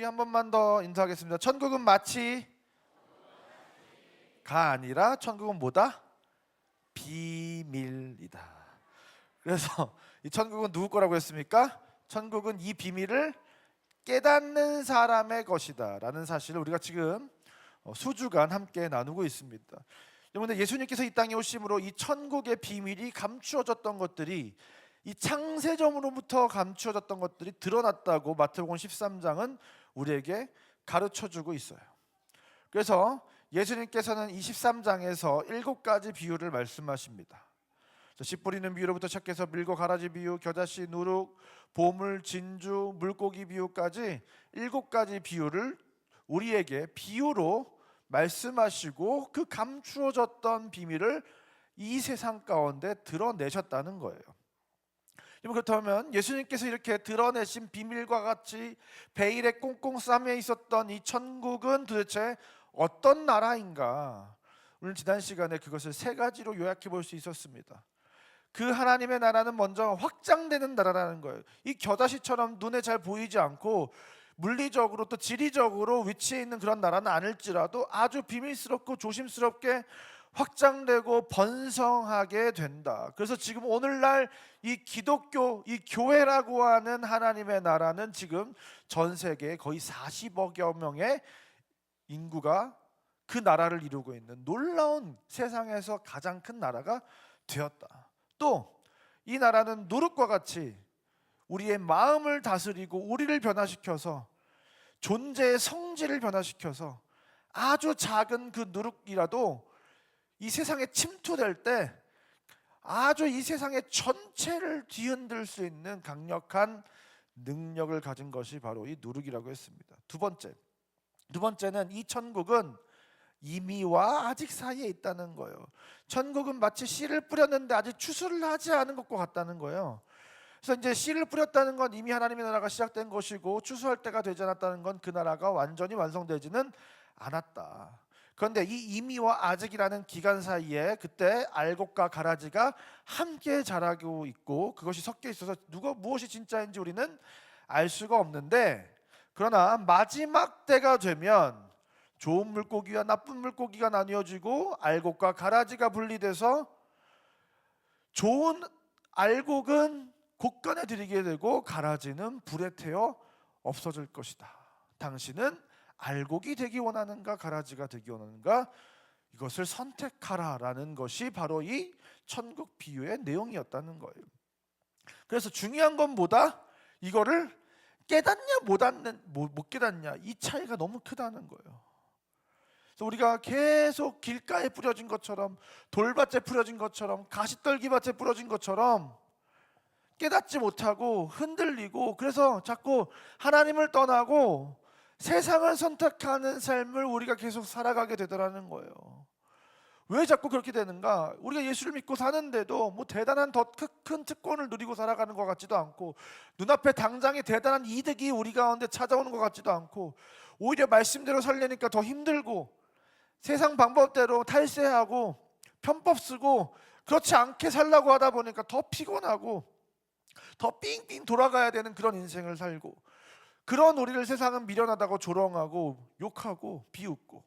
우리 한 번만 더 인사하겠습니다. 천국은 마치가 아니라 천국은 뭐다? 비밀이다. 그래서 이 천국은 누구 거라고 했습니까? 천국은 이 비밀을 깨닫는 사람의 것이다 라는 사실을 우리가 지금 수주간 함께 나누고 있습니다. 여러분들, 예수님께서 이 땅에 오심으로 이 천국의 비밀이 감추어졌던 것들이, 이 창세전으로부터 감추어졌던 것들이 드러났다고 마태복음 13장은 우리에게 가르쳐주고 있어요. 그래서 예수님께서는 이 13장에서 7가지 비유를 말씀하십니다. 씨 뿌리는 비유로부터 시작해서 밀고 가라지 비유, 겨자씨, 누룩, 보물, 진주, 물고기 비유까지 7가지 비유를 우리에게 비유로 말씀하시고 그 감추어졌던 비밀을 이 세상 가운데 드러내셨다는 거예요. 그렇다면 예수님께서 이렇게 드러내신 비밀과 같이 베일에 꽁꽁 싸매 있었던 이 천국은 도대체 어떤 나라인가? 오늘 지난 시간에 그것을 3가지로 요약해 볼 수 있었습니다. 그 하나님의 나라는 먼저 확장되는 나라라는 거예요. 이 겨자씨처럼 눈에 잘 보이지 않고 물리적으로 또 지리적으로 위치해 있는 그런 나라는 아닐지라도 아주 비밀스럽고 조심스럽게 확장되고 번성하게 된다. 그래서 지금 오늘날 이 기독교, 이 교회라고 하는 하나님의 나라는 지금 전 세계에 거의 40억여 명의 인구가 그 나라를 이루고 있는 놀라운 세상에서 가장 큰 나라가 되었다. 또 이 나라는 누룩과 같이 우리의 마음을 다스리고 우리를 변화시켜서 존재의 성질을 변화시켜서 아주 작은 그 누룩이라도 이 세상에 침투될 때 아주 이 세상의 전체를 뒤흔들 수 있는 강력한 능력을 가진 것이 바로 이 누룩이라고 했습니다. 두 번째는 이 천국은 이미와 아직 사이에 있다는 거예요. 천국은 마치 씨를 뿌렸는데 아직 추수를 하지 않은 것과 같다는 거예요. 그래서 이제 씨를 뿌렸다는 건 이미 하나님의 나라가 시작된 것이고 추수할 때가 되지 않았다는 건 그 나라가 완전히 완성되지는 않았다. 그런데 이 이미와 아직이라는 기간 사이에 그때 알곡과 가라지가 함께 자라고 있고 그것이 섞여 있어서 무엇이 진짜인지 우리는 알 수가 없는데, 그러나 마지막 때가 되면 좋은 물고기와 나쁜 물고기가 나뉘어지고 알곡과 가라지가 분리돼서 좋은 알곡은 곳간에 들이게 되고 가라지는 불에 태워 없어질 것이다. 당신은 알곡이 되기 원하는가 가라지가 되기 원하는가, 이것을 선택하라라는 것이 바로 이 천국 비유의 내용이었다는 거예요. 그래서 중요한 건 뭐다? 이거를 깨닫냐 못 깨닫냐, 이 차이가 너무 크다는 거예요. 그래서 우리가 계속 길가에 뿌려진 것처럼, 돌밭에 뿌려진 것처럼, 가시떨기밭에 뿌려진 것처럼 깨닫지 못하고 흔들리고, 그래서 자꾸 하나님을 떠나고 세상을 선택하는 삶을 우리가 계속 살아가게 되더라는 거예요. 왜 자꾸 그렇게 되는가? 우리가 예수를 믿고 사는데도 뭐 대단한 더 큰 특권을 누리고 살아가는 것 같지도 않고, 눈앞에 당장에 대단한 이득이 우리 가운데 찾아오는 것 같지도 않고, 오히려 말씀대로 살려니까 더 힘들고, 세상 방법대로 탈세하고 편법 쓰고 그렇지 않게 살려고 하다 보니까 더 피곤하고 더 삥삥 돌아가야 되는 그런 인생을 살고, 그런 우리를 세상은 미련하다고 조롱하고 욕하고 비웃고,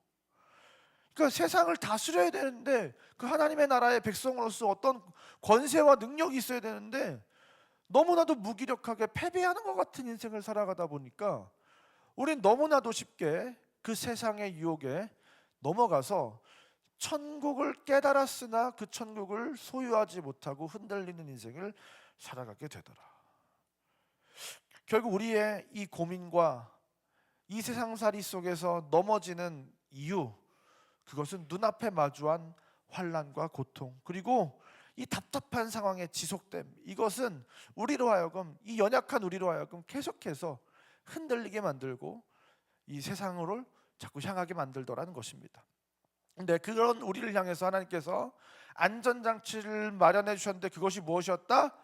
그러니까 세상을 다스려야 되는데, 그 하나님의 나라의 백성으로서 어떤 권세와 능력이 있어야 되는데 너무나도 무기력하게 패배하는 것 같은 인생을 살아가다 보니까 우린 너무나도 쉽게 그 세상의 유혹에 넘어가서 천국을 깨달았으나 그 천국을 소유하지 못하고 흔들리는 인생을 살아가게 되더라. 결국 우리의 이 고민과 이 세상살이 속에서 넘어지는 이유, 그것은 눈앞에 마주한 환난과 고통, 그리고 이 답답한 상황의 지속됨, 이것은 우리로 하여금, 이 연약한 우리로 하여금 계속해서 흔들리게 만들고 이 세상으로 자꾸 향하게 만들더라는 것입니다. 근데 그런 우리를 향해서 하나님께서 안전장치를 마련해 주셨는데, 그것이 무엇이었다?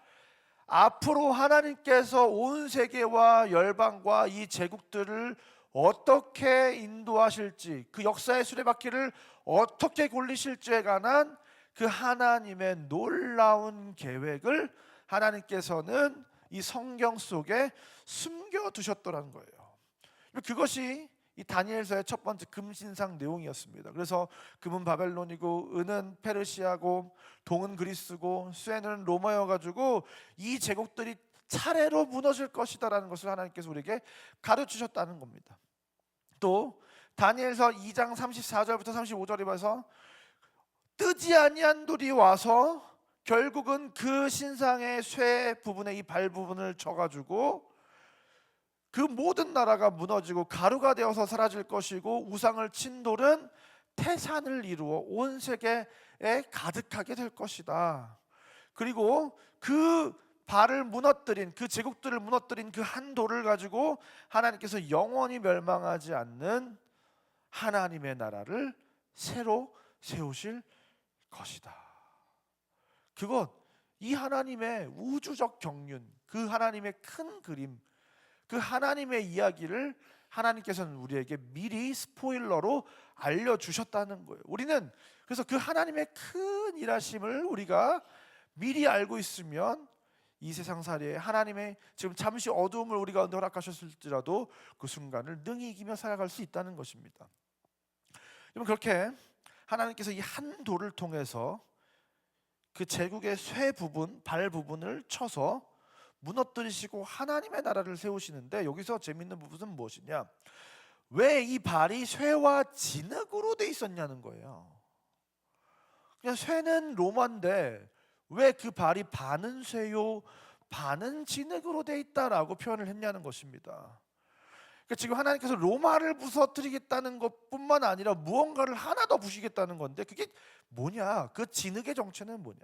앞으로 하나님께서 온 세계와 열방과 이 제국들을 어떻게 인도하실지, 그 역사의 수레바퀴를 어떻게 굴리실지에 관한 그 하나님의 놀라운 계획을 하나님께서는 이 성경 속에 숨겨두셨더라는 거예요. 그것이 이 다니엘서의 첫 번째 금신상 내용이었습니다. 그래서 금은 바벨론이고 은은 페르시아고 동은 그리스고 쇠는 로마여가지고 이 제국들이 차례로 무너질 것이다라는 것을 하나님께서 우리에게 가르치셨다는 겁니다. 또 다니엘서 2장 34절부터 35절에 봐서 뜨지 아니한 돌이 와서 결국은 그 신상의 쇠 부분에 이 발 부분을 쳐가지고 그 모든 나라가 무너지고 가루가 되어서 사라질 것이고 우상을 친 돌은 태산을 이루어 온 세계에 가득하게 될 것이다. 그리고 그 발을 무너뜨린 그 제국들을 무너뜨린 그 한 돌을 가지고 하나님께서 영원히 멸망하지 않는 하나님의 나라를 새로 세우실 것이다. 그것 이 하나님의 우주적 경륜, 그 하나님의 큰 그림, 그 하나님의 이야기를 하나님께서는 우리에게 미리 스포일러로 알려주셨다는 거예요. 우리는 그래서 그 하나님의 큰 일하심을 우리가 미리 알고 있으면 이 세상살이에 하나님의 지금 잠시 어두움을 우리 가운데 허락하셨을지라도 그 순간을 능히 이기며 살아갈 수 있다는 것입니다. 여러분, 그렇게 하나님께서 이 한 돌을 통해서 그 제국의 쇠 부분, 발 부분을 쳐서 무너뜨리시고 하나님의 나라를 세우시는데, 여기서 재밌는 부분은 무엇이냐? 왜 이 발이 쇠와 진흙으로 돼 있었냐는 거예요. 그냥 쇠는 로마인데 왜 그 발이 반은 쇠요 반은 진흙으로 돼 있다라고 표현을 했냐는 것입니다. 그러니까 지금 하나님께서 로마를 부서뜨리겠다는 것뿐만 아니라 무언가를 하나 더 부시겠다는 건데, 그게 뭐냐? 그 진흙의 정체는 뭐냐?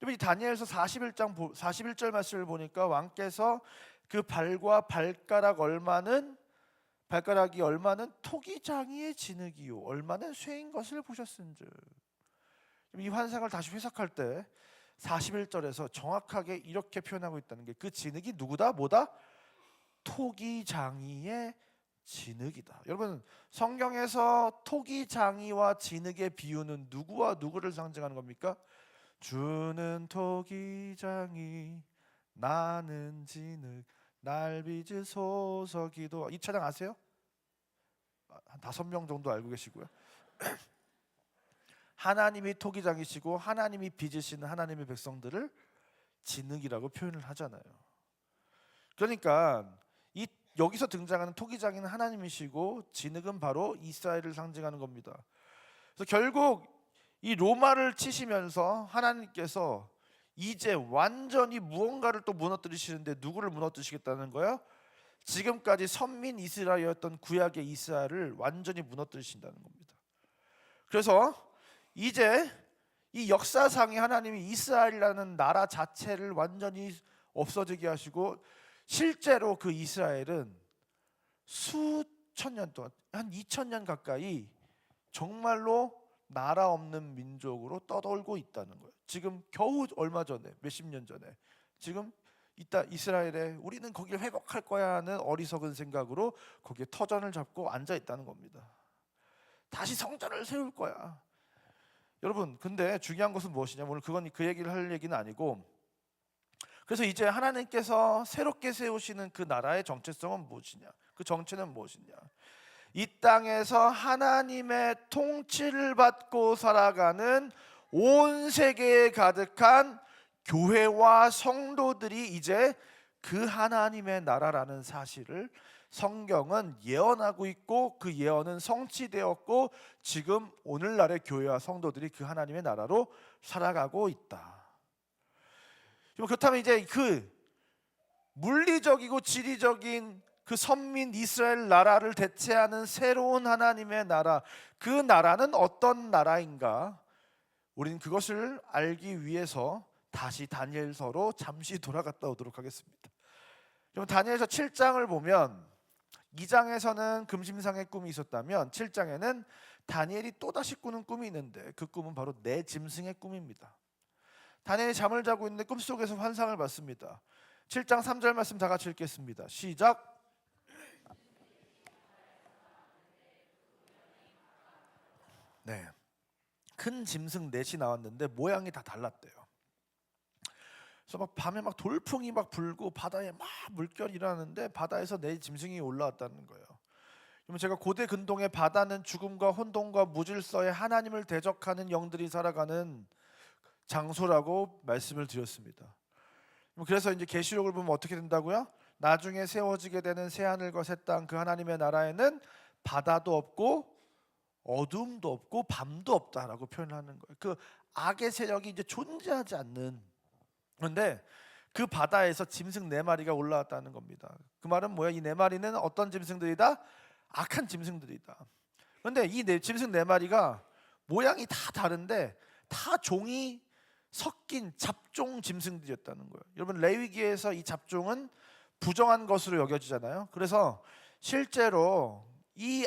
여러분, 다니엘서 41절 말씀을 보니까 왕께서 그 발과 발가락이 얼마는 토기장이의 진흙이요 얼마는 쇠인 것을 보셨은즉. 이 환상을 다시 해석할 때 41절에서 정확하게 이렇게 표현하고 있다는 게, 그 진흙이 누구다? 뭐다? 토기장이의 진흙이다. 여러분, 성경에서 토기장이와 진흙의 비유는 누구와 누구를 상징하는 겁니까? 주는 토기장이 나는 진흙 날 빚으소서 기도. 이 찬양 아세요? 한 5명 정도 알고 계시고요. 하나님이 토기장이시고 하나님이 빚으시는 하나님의 백성들을 진흙이라고 표현을 하잖아요. 그러니까 여기서 등장하는 토기장이는 하나님이시고 진흙은 바로 이스라엘을 상징하는 겁니다. 그래서 결국 이 로마를 치시면서 하나님께서 이제 완전히 무언가를 또 무너뜨리시는데, 누구를 무너뜨리시겠다는 거예요? 지금까지 선민 이스라엘이었던 구약의 이스라엘을 완전히 무너뜨리신다는 겁니다. 그래서 이제 이 역사상에 하나님이 이스라엘이라는 나라 자체를 완전히 없어지게 하시고, 실제로 그 이스라엘은 수천 년 동안 한 2000년 가까이 정말로 나라 없는 민족으로 떠돌고 있다는 거예요. 지금 겨우 얼마 전에, 몇십 년 전에 지금 이따 이스라엘에 우리는 거기를 회복할 거야 하는 어리석은 생각으로 거기에 터전을 잡고 앉아 있다는 겁니다. 다시 성전을 세울 거야. 여러분, 근데 중요한 것은 무엇이냐? 오늘 그건 그 얘기를 할 얘기는 아니고, 그래서 이제 하나님께서 새롭게 세우시는 그 나라의 정체성은 무엇이냐? 그 정체는 무엇이냐? 이 땅에서 하나님의 통치를 받고 살아가는 온 세계에 가득한 교회와 성도들이 이제 그 하나님의 나라라는 사실을 성경은 예언하고 있고, 그 예언은 성취되었고, 지금 오늘날의 교회와 성도들이 그 하나님의 나라로 살아가고 있다. 그렇다면 이제 그 물리적이고 지리적인 그 선민 이스라엘 나라를 대체하는 새로운 하나님의 나라, 그 나라는 어떤 나라인가? 우리는 그것을 알기 위해서 다시 다니엘서로 잠시 돌아갔다 오도록 하겠습니다. 그럼 다니엘서 7장을 보면, 2장에서는 금심상의 꿈이 있었다면 7장에는 다니엘이 또다시 꾸는 꿈이 있는데, 그 꿈은 바로 내 짐승의 꿈입니다. 다니엘이 잠을 자고 있는데 꿈속에서 환상을 봤습니다. 7장 3절 말씀 다 같이 읽겠습니다. 시작. 네, 큰 짐승 넷이 나왔는데 모양이 다 달랐대요. 그래서 막 밤에 막 돌풍이 막 불고 바다에 막 물결이 일어나는데 바다에서 내 짐승이 올라왔다는 거예요. 그러면 제가 고대 근동의 바다는 죽음과 혼돈과 무질서의 하나님을 대적하는 영들이 살아가는 장소라고 말씀을 드렸습니다. 그래서 이제 계시록을 보면 어떻게 된다고요? 나중에 세워지게 되는 새 하늘과 새 땅, 그 하나님의 나라에는 바다도 없고 어둠도 없고 밤도 없다라고 표현하는 거예요. 그 악의 세력이 이제 존재하지 않는. 그런데 그 바다에서 짐승 네 마리가 올라왔다는 겁니다. 그 말은 뭐야? 이 네 마리는 어떤 짐승들이다? 악한 짐승들이다. 그런데 이 짐승 네 마리가 모양이 다 다른데 다 종이 섞인 잡종 짐승들이었다는 거예요. 여러분, 레위기에서 이 잡종은 부정한 것으로 여겨지잖아요. 그래서 실제로 이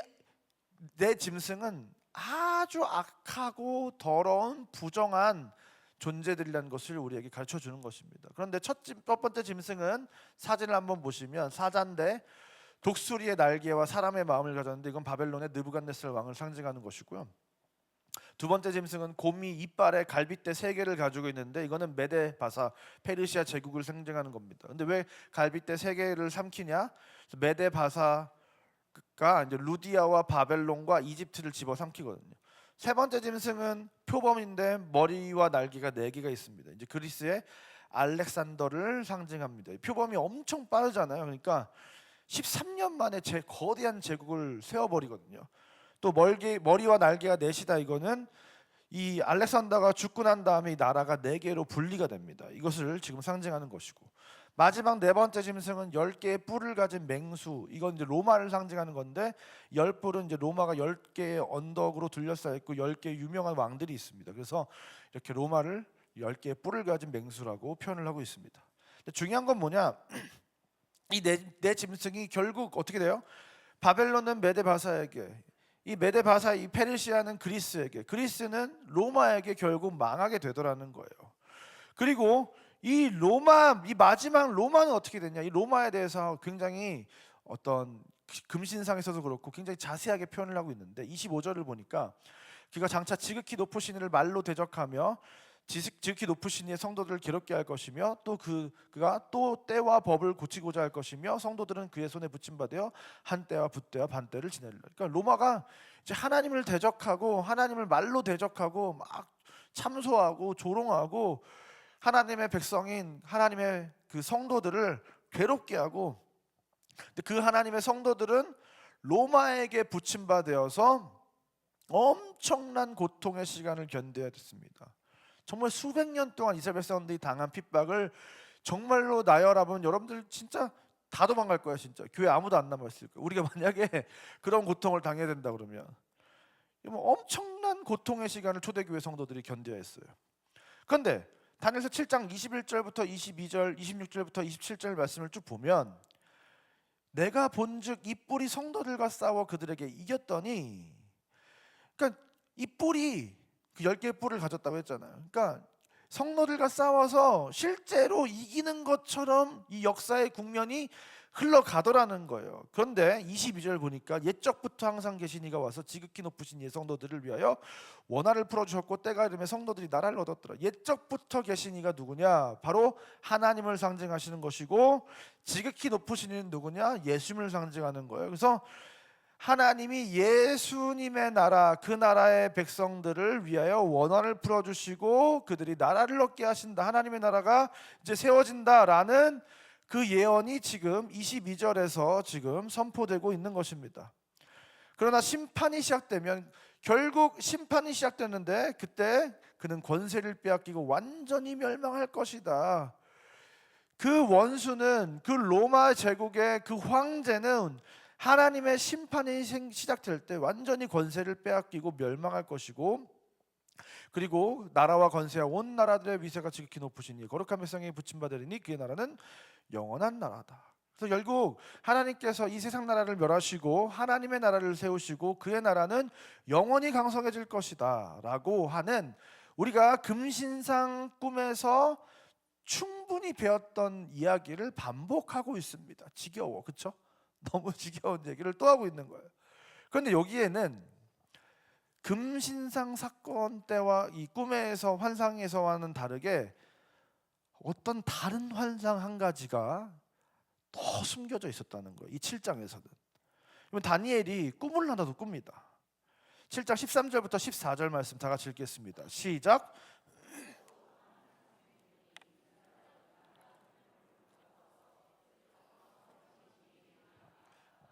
네 짐승은 아주 악하고 더러운 부정한 존재들이라는 것을 우리에게 가르쳐 주는 것입니다. 그런데 첫 번째 짐승은 사진을 한번 보시면 사자인데 독수리의 날개와 사람의 마음을 가졌는데 이건 바벨론의 느부갓네살 왕을 상징하는 것이고요. 두 번째 짐승은 곰이 이빨에 갈빗대 3개를 가지고 있는데 이거는 메데 바사 페르시아 제국을 상징하는 겁니다. 근데 왜 갈빗대 3개를 삼키냐? 메데 바사가 이제 루디아와 바벨론과 이집트를 집어삼키거든요. 세 번째 짐승은 표범인데 머리와 날개가 4개가 있습니다. 이제 그리스의 알렉산더를 상징합니다. 표범이 엄청 빠르잖아요. 그러니까 13년 만에 거대한 제국을 세워버리거든요. 또 머리와 날개가 4이다. 이거는 이 알렉산더가 죽고 난 다음에 이 나라가 4개로 분리가 됩니다. 이것을 지금 상징하는 것이고, 마지막 네 번째 짐승은 10개의 뿔을 가진 맹수. 이건 이제 로마를 상징하는 건데 10뿔은 이제 로마가 10개의 언덕으로 둘러싸여 있고 10개의 유명한 왕들이 있습니다. 그래서 이렇게 로마를 10개의 뿔을 가진 맹수라고 표현을 하고 있습니다. 근데 중요한 건 뭐냐? 이 네 짐승이 결국 어떻게 돼요? 바벨론은 메데바사에게, 이 메데바사, 이 페르시아는 그리스에게, 그리스는 로마에게 결국 망하게 되더라는 거예요. 그리고 이 마지막 로마는 어떻게 됐냐? 이 로마에 대해서 굉장히 어떤 금신상에서도 그렇고 굉장히 자세하게 표현을 하고 있는데 25절을 보니까 그가 장차 지극히 높으신 이를 말로 대적하며 지극히 높으신 이의 성도들을 괴롭게 할 것이며 또 그가 또 때와 법을 고치고자 할 것이며 성도들은 그의 손에 붙임받아 한 때와 붓때와 반때를 지내리라. 그러니까 로마가 이제 하나님을 대적하고 하나님을 말로 대적하고 막 참소하고 조롱하고 하나님의 백성인 하나님의 그 성도들을 괴롭게 하고, 근데 그 하나님의 성도들은 로마에게 붙임받아서 엄청난 고통의 시간을 견뎌야 됐습니다. 정말 수백 년 동안 이스라엘 백성들이 당한 핍박을 정말로 나열하면 여러분들 진짜 다 도망갈 거야. 진짜 교회 아무도 안 남아있을 거야. 우리가 만약에 그런 고통을 당해야 된다 그러면 엄청난 고통의 시간을 초대교회 성도들이 견뎌야 했어요. 그런데 다니엘서 7장 21절부터 22절, 26절부터 27절 말씀을 쭉 보면 내가 본즉 이 뿔이 성도들과 싸워 그들에게 이겼더니, 그러니까 이 뿔이 그 10개의 뿔을 가졌다고 했잖아요. 그러니까 성도들과 싸워서 실제로 이기는 것처럼 이 역사의 국면이 흘러가더라는 거예요. 그런데 22절 보니까 옛적부터 항상 계신 이가 와서 지극히 높으신 이 성도들을 위하여 원화를 풀어주셨고 때가 이르매 성도들이 나라를 얻었더라. 옛적부터 계신 이가 누구냐? 바로 하나님을 상징하시는 것이고 지극히 높으신 이는 누구냐? 예수님을 상징하는 거예요. 그래서 하나님이 예수님의 나라, 그 나라의 백성들을 위하여 원한을 풀어주시고 그들이 나라를 얻게 하신다. 하나님의 나라가 이제 세워진다라는 그 예언이 지금 22절에서 지금 선포되고 있는 것입니다. 그러나 심판이 시작되면, 결국 심판이 시작되는데 그때 그는 권세를 빼앗기고 완전히 멸망할 것이다. 그 원수는, 그 로마 제국의 그 황제는 하나님의 심판이 시작될 때 완전히 권세를 빼앗기고 멸망할 것이고, 그리고 나라와 권세와 온 나라들의 위세가 지극히 높으신 이 거룩한 백성에게 붙임받으리니 그의 나라는 영원한 나라다. 그래서 결국 하나님께서 이 세상 나라를 멸하시고 하나님의 나라를 세우시고 그의 나라는 영원히 강성해질 것이다 라고 하는, 우리가 금신상 꿈에서 충분히 배웠던 이야기를 반복하고 있습니다. 지겨워, 그렇죠? 너무 지겨운 얘기를 또 하고 있는 거예요. 그런데 여기에는 금신상 사건 때와 이 꿈에서 환상에서와는 다르게 어떤 다른 환상 한 가지가 더 숨겨져 있었다는 거예요. 이 7장에서는. 다니엘이 꿈을 하나도 꿉니다. 7장 13절부터 14절 말씀 다 같이 읽겠습니다. 시작.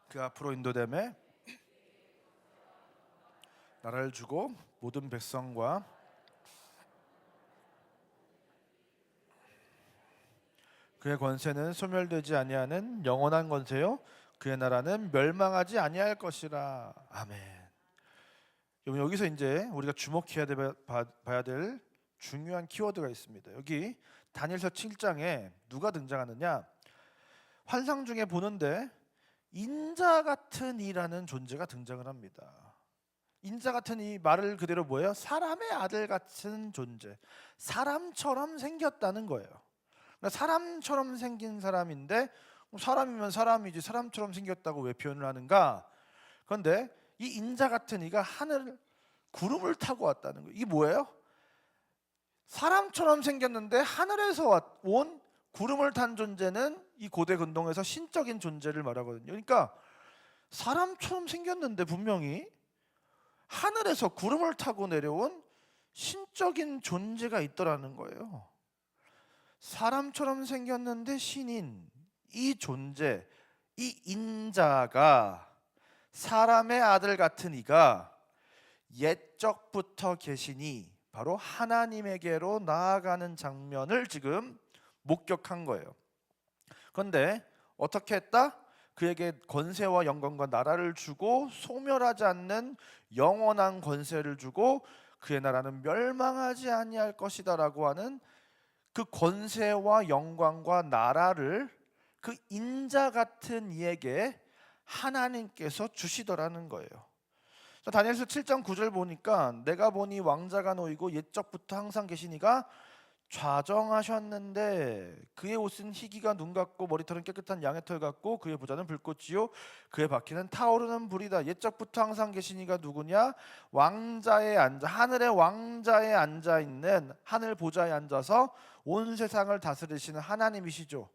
그 앞으로 인도됨에 나라를 주고 모든 백성과 그의 권세는 소멸되지 아니하는 영원한 권세요 그의 나라는 멸망하지 아니할 것이라. 아멘. 여기서 이제 우리가 주목해야 봐야 될 중요한 키워드가 있습니다. 여기 다니엘서 7장에 누가 등장하느냐? 환상 중에 보는데 인자 같은 이라는 존재가 등장을 합니다. 인자 같은 이 말을 그대로 뭐예요? 사람의 아들 같은 존재, 사람처럼 생겼다는 거예요. 그러니까 사람처럼 생긴 사람인데 사람이면 사람이지 사람처럼 생겼다고 왜 표현을 하는가? 그런데 이 인자 같은 이가 하늘 구름을 타고 왔다는 거예요. 이게 뭐예요? 사람처럼 생겼는데 하늘에서 온 구름을 탄 존재는 이 고대 근동에서 신적인 존재를 말하거든요. 그러니까 사람처럼 생겼는데 분명히 하늘에서 구름을 타고 내려온 신적인 존재가 있더라는 거예요. 사람처럼 생겼는데 신인 이 존재, 이 인자가 사람의 아들 같은 이가 옛적부터 계시니 바로 하나님에게로 나아가는 장면을 지금 목격한 거예요. 그런데 어떻게 했다? 그에게 권세와 영광과 나라를 주고 소멸하지 않는 영원한 권세를 주고 그의 나라는 멸망하지 아니할 것이다라고 하는 그 권세와 영광과 나라를 그 인자 같은 이에게 하나님께서 주시더라는 거예요. 다니엘서 7장 9절 보니까 내가 보니 왕자가 놓이고 옛적부터 항상 계시니가 좌정하셨는데 그의 옷은 희기가 눈 같고 머리털은 깨끗한 양의 털 같고 그의 보좌는 불꽃이요 그의 바퀴는 타오르는 불이다. 옛적부터 항상 계시니가 누구냐? 왕자에 앉아 하늘의 왕자에 앉아 있는 하늘 보좌에 앉아서 온 세상을 다스리시는 하나님이시죠.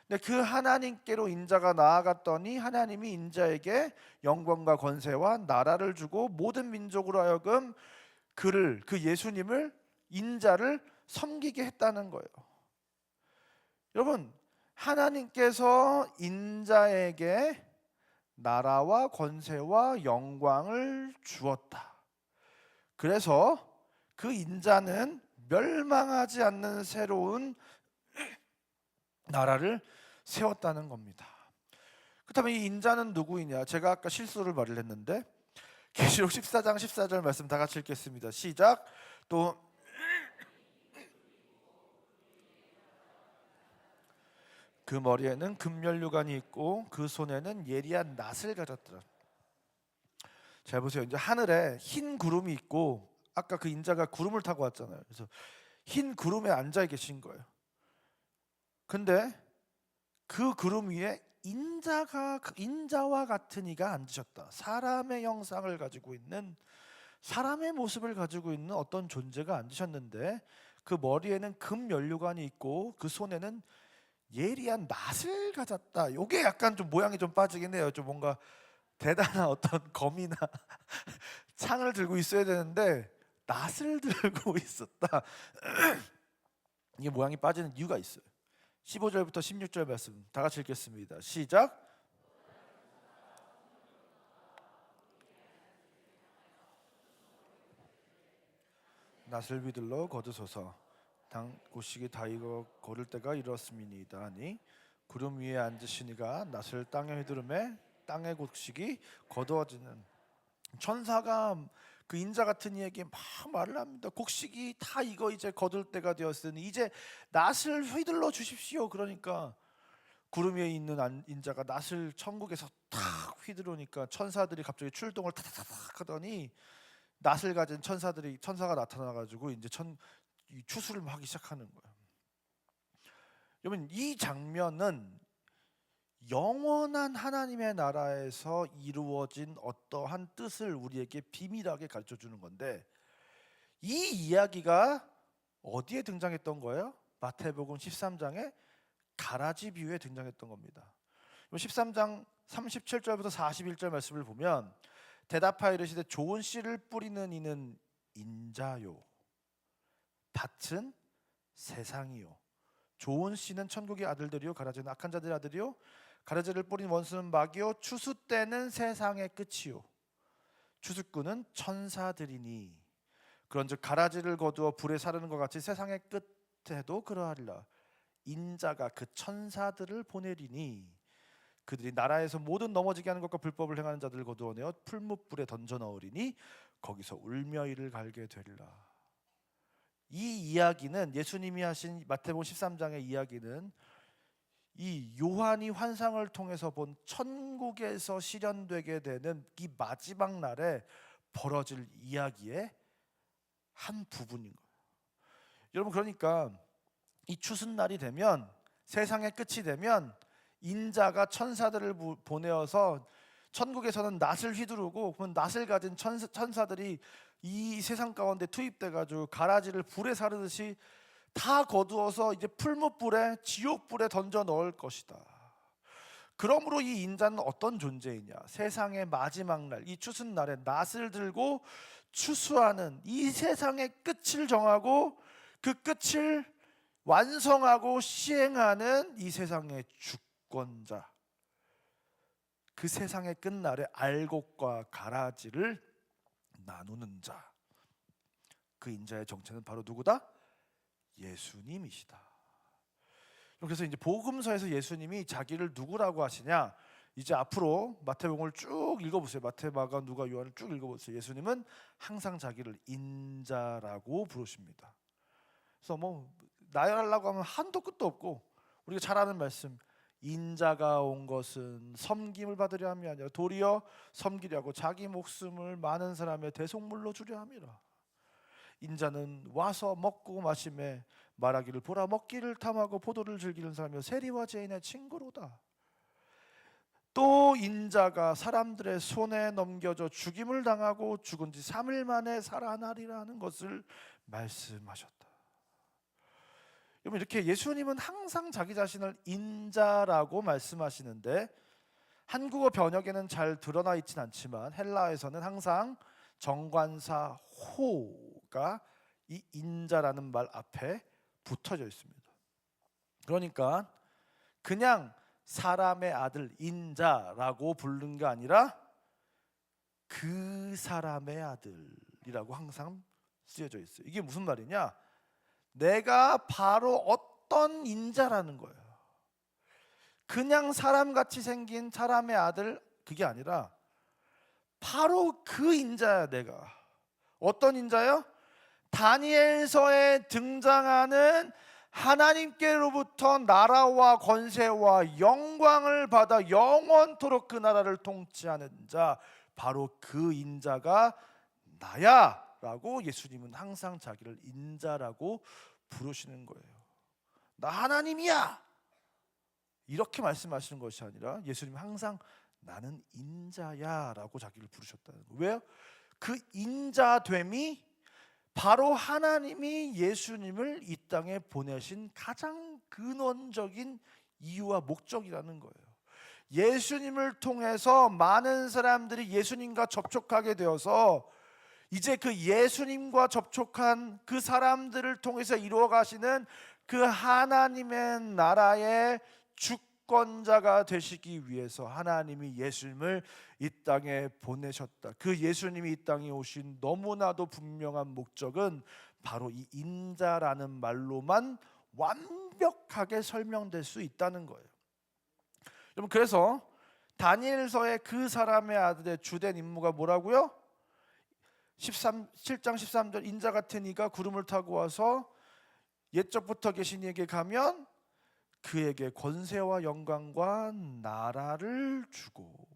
근데 그 하나님께로 인자가 나아갔더니 하나님이 인자에게 영광과 권세와 나라를 주고 모든 민족으로 하여금 그 예수님을 인자를 섬기게 했다는 거예요. 여러분, 하나님께서 인자에게 나라와 권세와 영광을 주었다. 그래서 그 인자는 멸망하지 않는 새로운 나라를 세웠다는 겁니다. 그렇다면 이 인자는 누구이냐? 제가 아까 실수를 말을 했는데 계시록 14장 14절 말씀 다 같이 읽겠습니다. 시작. 또 그 머리에는 금면류관이 있고 그 손에는 예리한 낫을 가졌더라. 잘 보세요. 이제 하늘에 흰 구름이 있고 아까 그 인자가 구름을 타고 왔잖아요. 그래서 흰 구름에 앉아 계신 거예요. 근데 그 구름 위에 인자와 같은 이가 앉으셨다. 사람의 형상을 가지고 있는 사람의 모습을 가지고 있는 어떤 존재가 앉으셨는데 그 머리에는 금 면류관이 있고 그 손에는 예리한 낫을 가졌다. 이게 약간 좀 모양이 좀 빠지긴 해요. 좀 뭔가 대단한 어떤 검이나 창을 들고 있어야 되는데 낫을 들고 있었다. 이게 모양이 빠지는 이유가 있어요. 15절부터 16절 말씀 다 같이 읽겠습니다. 시작. 낫을 비들러 거두소서. 당 곡식이 다 익어 거를 때가 이렇음이니이다 하니 구름 위에 앉으시니가 낫을 땅에 휘두르매 땅의 곡식이 거두어지는. 천사가 그 인자 같은 이에게 막 말을 합니다. 곡식이 다 익어 이제 거둘 때가 되었으니 이제 낫을 휘둘러 주십시오. 그러니까 구름 위에 있는 인자가 낫을 천국에서 탁 휘두르니까 천사들이 갑자기 출동을 타닥타닥 하더니 낫을 가진 천사가 나타나가지고 이제 추수를 하기 시작하는 거예요. 여러분, 이 장면은 영원한 하나님의 나라에서 이루어진 어떠한 뜻을 우리에게 비밀하게 가르쳐 주는 건데 이 이야기가 어디에 등장했던 거예요? 마태복음 13장의 가라지 비유에 등장했던 겁니다. 13장 37절부터 41절 말씀을 보면 대답하여 이르시되 좋은 씨를 뿌리는 이는 인자요 밭은 세상이요 좋은 씨는 천국의 아들들이요 가라지는 악한 자들의 아들이요 가라지를 뿌린 원수는 마귀요 추수 때는 세상의 끝이요 추수꾼은 천사들이니 그런즉 가라지를 거두어 불에 사르는 것 같이 세상의 끝에도 그러하리라. 인자가 그 천사들을 보내리니 그들이 나라에서 모든 넘어지게 하는 것과 불법을 행하는 자들을 거두어내어 풀무불에 던져 넣으리니 거기서 울며 이를 갈게 되리라. 이 이야기는 예수님이 하신 마태복음 13장의 이야기는 이 요한이 환상을 통해서 본 천국에서 실현되게 되는 이 마지막 날에 벌어질 이야기의 한 부분인 거예요. 여러분 그러니까 이 추수날이 되면 세상의 끝이 되면 인자가 천사들을 보내어서 천국에서는 낫을 휘두르고 그러면 낫을 가진 천사들이 이 세상 가운데 투입돼가지고 가라지를 불에 사르듯이 다 거두어서 이제 풀무불에 지옥불에 던져 넣을 것이다. 그러므로 이 인자는 어떤 존재이냐? 세상의 마지막 날, 이 추수날에 낫을 들고 추수하는 이 세상의 끝을 정하고 그 끝을 완성하고 시행하는 이 세상의 주권자, 그 세상의 끝날에 알곡과 가라지를 나누는 자, 그 인자의 정체는 바로 누구다? 예수님이시다. 그래서 이제 복음서에서 예수님이 자기를 누구라고 하시냐? 이제 앞으로 마태복음을 쭉 읽어보세요. 마태, 마가, 누가, 요한을 쭉 읽어보세요. 예수님은 항상 자기를 인자라고 부르십니다. 그래서 뭐 나열하려고 하면 한도 끝도 없고 우리가 잘 아는 말씀, 인자가 온 것은 섬김을 받으려 함이 아니라 도리어 섬기려고 자기 목숨을 많은 사람의 대속물로 주려 함이라. 인자는 와서 먹고 마시매 말하기를 보라 먹기를 탐하고 포도를 즐기는 사람이요 세리와 죄인의 친구로다. 또 인자가 사람들의 손에 넘겨져 죽임을 당하고 죽은 지 3일 만에 살아나리라는 것을 말씀하셨다. 여러분 이렇게 예수님은 항상 자기 자신을 인자라고 말씀하시는데 한국어 번역에는 잘 드러나 있진 않지만 헬라에서는 항상 정관사 호가 이 인자라는 말 앞에 붙어져 있습니다. 그러니까 그냥 사람의 아들 인자라고 부르는 게 아니라 그 사람의 아들이라고 항상 쓰여져 있어요. 이게 무슨 말이냐? 내가 바로 어떤 인자라는 거예요. 그냥 사람같이 생긴 사람의 아들 그게 아니라 바로 그 인자야. 내가 어떤 인자요? 다니엘서에 등장하는 하나님께로부터 나라와 권세와 영광을 받아 영원토록 그 나라를 통치하는 자, 바로 그 인자가 나야 라고 예수님은 항상 자기를 인자라고 부르시는 거예요. 나 하나님이야 이렇게 말씀하시는 것이 아니라 예수님은 항상 나는 인자야 라고 자기를 부르셨다는 거예요. 왜요? 그 인자됨이 바로 하나님이 예수님을 이 땅에 보내신 가장 근원적인 이유와 목적이라는 거예요. 예수님을 통해서 많은 사람들이 예수님과 접촉하게 되어서 이제 그 예수님과 접촉한 그 사람들을 통해서 이루어 가시는 그 하나님의 나라의 주권자가 되시기 위해서 하나님이 예수님을 이 땅에 보내셨다. 그 예수님이 이 땅에 오신 너무나도 분명한 목적은 바로 이 인자라는 말로만 완벽하게 설명될 수 있다는 거예요. 여러분 그래서 다니엘서의 그 사람의 아들의 주된 임무가 뭐라고요? 7장 13절 인자 같은 이가 구름을 타고 와서 옛적부터 계신 이에게 가면 그에게 권세와 영광과 나라를 주고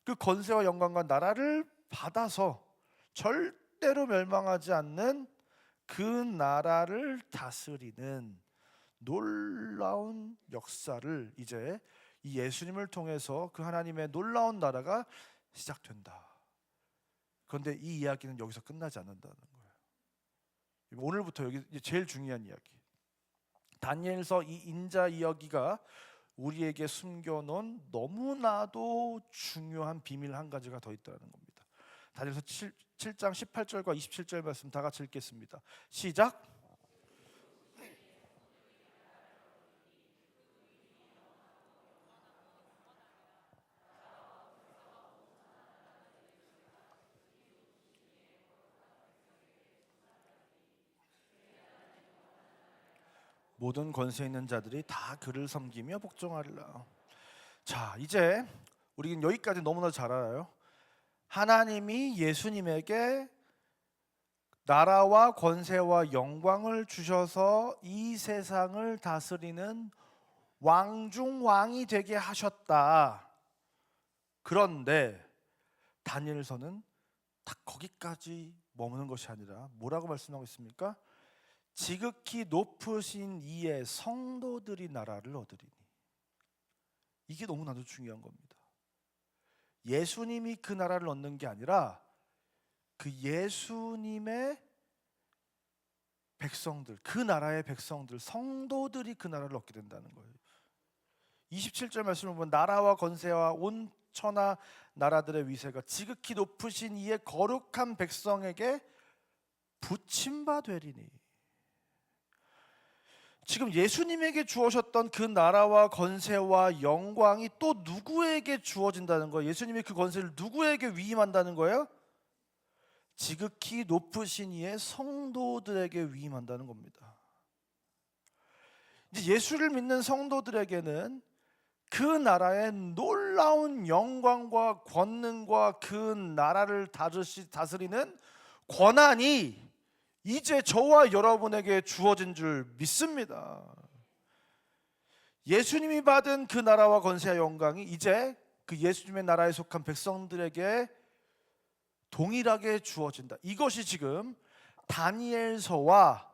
그 권세와 영광과 나라를 받아서 절대로 멸망하지 않는 그 나라를 다스리는 놀라운 역사를 이제 이 예수님을 통해서 그 하나님의 놀라운 나라가 시작된다. 그런데 이 이야기는 여기서 끝나지 않는다는 거예요. 오늘부터 여기 제일 중요한 이야기. 다니엘서 이 인자 이야기가 우리에게 숨겨놓은 너무나도 중요한 비밀 한 가지가 더 있다는 겁니다. 다니엘서 7장 18절과 27절 말씀 다 같이 읽겠습니다. 시작. 모든 권세 있는 자들이 다 그를 섬기며 복종하리라. 자, 이제 우리는 여기까지 너무나 잘 알아요. 하나님이 예수님에게 나라와 권세와 영광을 주셔서 이 세상을 다스리는 왕 중 왕이 되게 하셨다. 그런데 다니엘서는 딱 거기까지 머무는 것이 아니라 뭐라고 말씀하고 있습니까? 지극히 높으신 이의 성도들이 나라를 얻으리니. 이게 너무나도 중요한 겁니다. 예수님이 그 나라를 얻는 게 아니라 그 예수님의 백성들, 그 나라의 백성들, 성도들이 그 나라를 얻게 된다는 거예요. 27절 말씀을 보면 나라와 권세와 온 천하 나라들의 위세가 지극히 높으신 이의 거룩한 백성에게 붙임바 되리니. 지금 예수님에게 주어졌던 그 나라와 권세와 영광이 또 누구에게 주어진다는 거예요? 예수님이 그 권세를 누구에게 위임한다는 거예요? 지극히 높으신 이의 성도들에게 위임한다는 겁니다. 이제 예수를 믿는 성도들에게는 그 나라의 놀라운 영광과 권능과 그 나라를 다스리는 권한이 이제 저와 여러분에게 주어진 줄 믿습니다. 예수님이 받은 그 나라와 권세와 영광이 이제 그 예수님의 나라에 속한 백성들에게 동일하게 주어진다. 이것이 지금 다니엘서와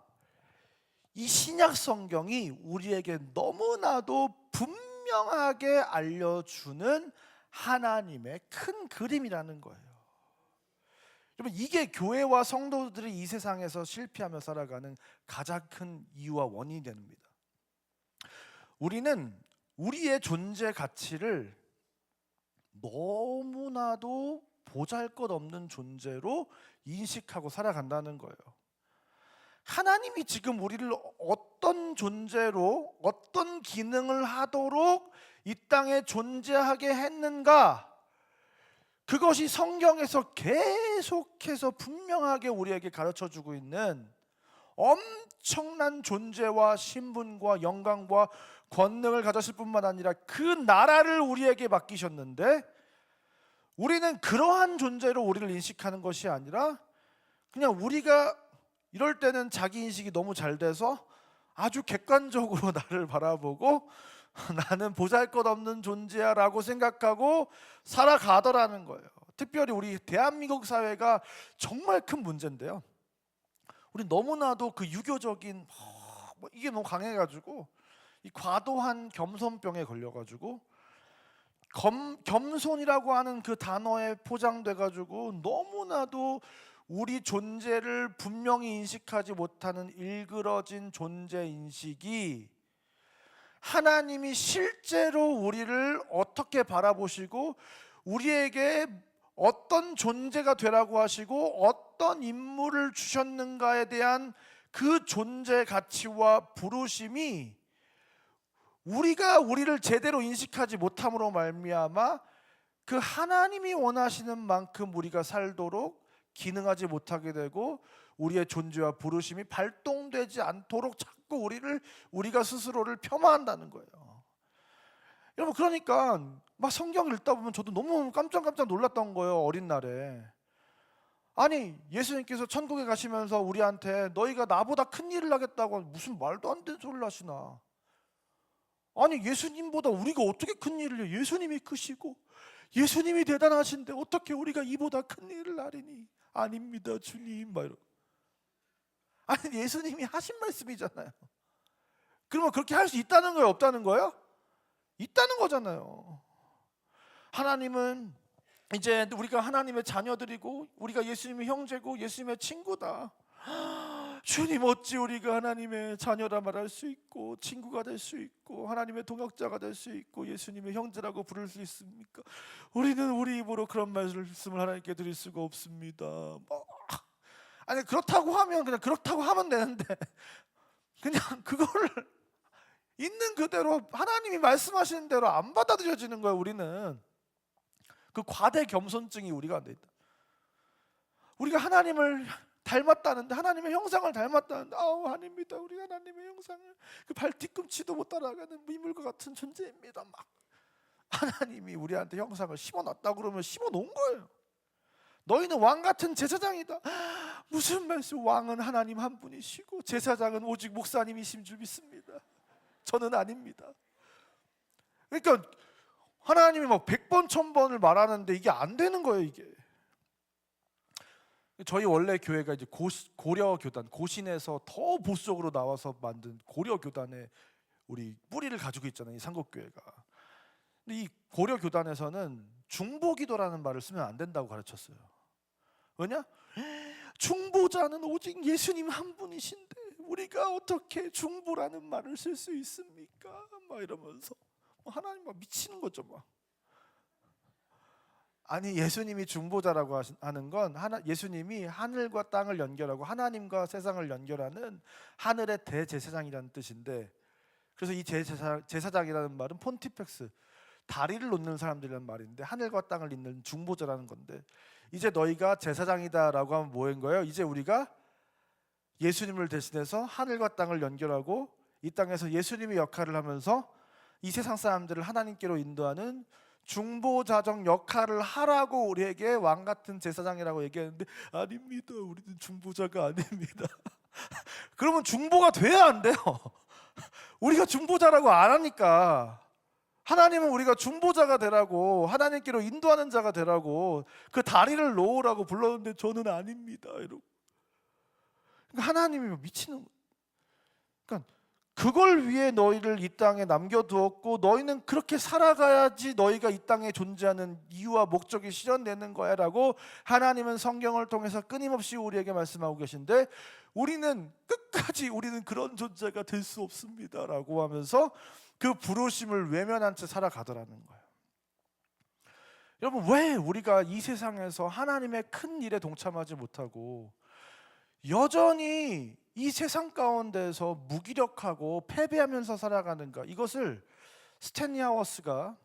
이 신약 성경이 우리에게 너무나도 분명하게 알려주는 하나님의 큰 그림이라는 거예요. 여러분, 이게 교회와 성도들이 이 세상에서 실패하며 살아가는 가장 큰 이유와 원인이 됩니다. 우리는 우리의 존재 가치를 너무나도 보잘것없는 존재로 인식하고 살아간다는 거예요. 하나님이 지금 우리를 어떤 존재로 어떤 기능을 하도록 이 땅에 존재하게 했는가, 그것이 성경에서 계속해서 분명하게 우리에게 가르쳐주고 있는 엄청난 존재와 신분과 영광과 권능을 가졌을 뿐만 아니라 그 나라를 우리에게 맡기셨는데, 우리는 그러한 존재로 우리를 인식하는 것이 아니라 그냥 우리가 이럴 때는 자기 인식이 너무 잘 돼서 아주 객관적으로 나를 바라보고 나는 보잘것없는 존재야 라고 생각하고 살아가더라는 거예요. 특별히 우리 대한민국 사회가 정말 큰 문제인데요, 우리 너무나도 그 유교적인 이게 너무 강해가지고 이 과도한 겸손병에 걸려가지고 겸손이라고 하는 그 단어에 포장돼가지고 너무나도 우리 존재를 분명히 인식하지 못하는 일그러진 존재 인식이 하나님이 실제로 우리를 어떻게 바라보시고 우리에게 어떤 존재가 되라고 하시고 어떤 임무를 주셨는가에 대한 그 존재 가치와 부르심이 우리가 우리를 제대로 인식하지 못함으로 말미암아 그 하나님이 원하시는 만큼 우리가 살도록 기능하지 못하게 되고 우리의 존재와 부르심이 발동되지 않도록 자꾸 우리가 스스로를 폄하한다는 거예요. 여러분, 그러니까 막 성경을 읽다 보면 저도 너무 깜짝 놀랐던 거예요. 어린 날에 아니, 예수님께서 천국에 가시면서 우리한테 너희가 나보다 큰 일을 하겠다고 무슨 말도 안 되는 소리를 하시나. 아니, 예수님보다 우리가 어떻게 큰 일을 해요? 예수님이 크시고 예수님이 대단하신데 어떻게 우리가 이보다 큰 일을 하리니? 아닙니다 주님, 막 이러고. 아니, 예수님이 하신 말씀이잖아요. 그러면 그렇게 할 수 있다는 거예요, 없다는 거예요? 있다는 거잖아요. 하나님은 이제 우리가 하나님의 자녀들이고 우리가 예수님의 형제고 예수님의 친구다. 주님, 어찌 우리가 하나님의 자녀라 말할 수 있고 친구가 될 수 있고 하나님의 동역자가 될 수 있고 예수님의 형제라고 부를 수 있습니까? 우리는 우리 입으로 그런 말씀을 하나님께 드릴 수가 없습니다. 아니, 그렇다고 하면 그냥 그렇다고 하면 되는데 그냥 그거를 있는 그대로 하나님이 말씀하시는 대로 안 받아들여지는 거예요. 우리는 그 과대 겸손증이 우리가 안 돼 있다. 우리가 하나님을 닮았다는데, 하나님의 형상을 닮았다는데, 아닙니다. 우리 하나님의 형상을 그 발 뒤꿈치도 못 따라가는 미물과 같은 존재입니다. 막 하나님이 우리한테 형상을 심어놨다 그러면 심어놓은 거예요. 너희는 왕 같은 제사장이다. 무슨 말씀? 왕은 하나님 한 분이시고 제사장은 오직 목사님이신 줄 믿습니다. 저는 아닙니다. 그러니까 하나님이 막 100번 1000번을 말하는데 이게 안 되는 거예요. 이게 저희 원래 교회가 이제 고려 교단, 고신에서 더 보수적으로 나와서 만든 고려 교단의 우리 뿌리를 가지고 있잖아요, 이 삼국교회가. 근데 이 고려 교단에서는 중보기도라는 말을 쓰면 안 된다고 가르쳤어요. 왜냐? 중보자는 오직 예수님 한 분이신데 우리가 어떻게 중보라는 말을 쓸 수 있습니까? 막 이러면서 하나님 막 미치는 거죠, 막. 아니, 예수님이 중보자라고 하는 건 예수님이 하늘과 땅을 연결하고 하나님과 세상을 연결하는 하늘의 대제사장이라는 뜻인데, 그래서 이 제사장이라는 말은 폰티펙스, 다리를 놓는 사람들이라는 말인데 하늘과 땅을 잇는 중보자라는 건데, 이제 너희가 제사장이다라고 하면 뭐인 거예요? 이제 우리가 예수님을 대신해서 하늘과 땅을 연결하고 이 땅에서 예수님의 역할을 하면서 이 세상 사람들을 하나님께로 인도하는 중보자적 역할을 하라고 우리에게 왕같은 제사장이라고 얘기하는데, 아닙니다. 우리는 중보자가 아닙니다. 그러면 중보가 돼야 안 돼요. 우리가 중보자라고 안 하니까. 하나님은 우리가 중보자가 되라고, 하나님께로 인도하는 자가 되라고 그 다리를 놓으라고 불렀는데 저는 아닙니다 이러고. 그러니까 하나님이 미치는 거예요. 그러니까 그걸 위해 너희를 이 땅에 남겨두었고 너희는 그렇게 살아가야지 너희가 이 땅에 존재하는 이유와 목적이 실현되는 거야 라고 하나님은 성경을 통해서 끊임없이 우리에게 말씀하고 계신데, 우리는 끝까지 우리는 그런 존재가 될 수 없습니다 라고 하면서 그 부르심을 외면한 채 살아가더라는 거예요. 여러분, 왜 우리가 이 세상에서 하나님의 큰 일에 동참하지 못하고 여전히 이 세상 가운데서 무기력하고 패배하면서 살아가는가? 이것을 스탠리 하워스가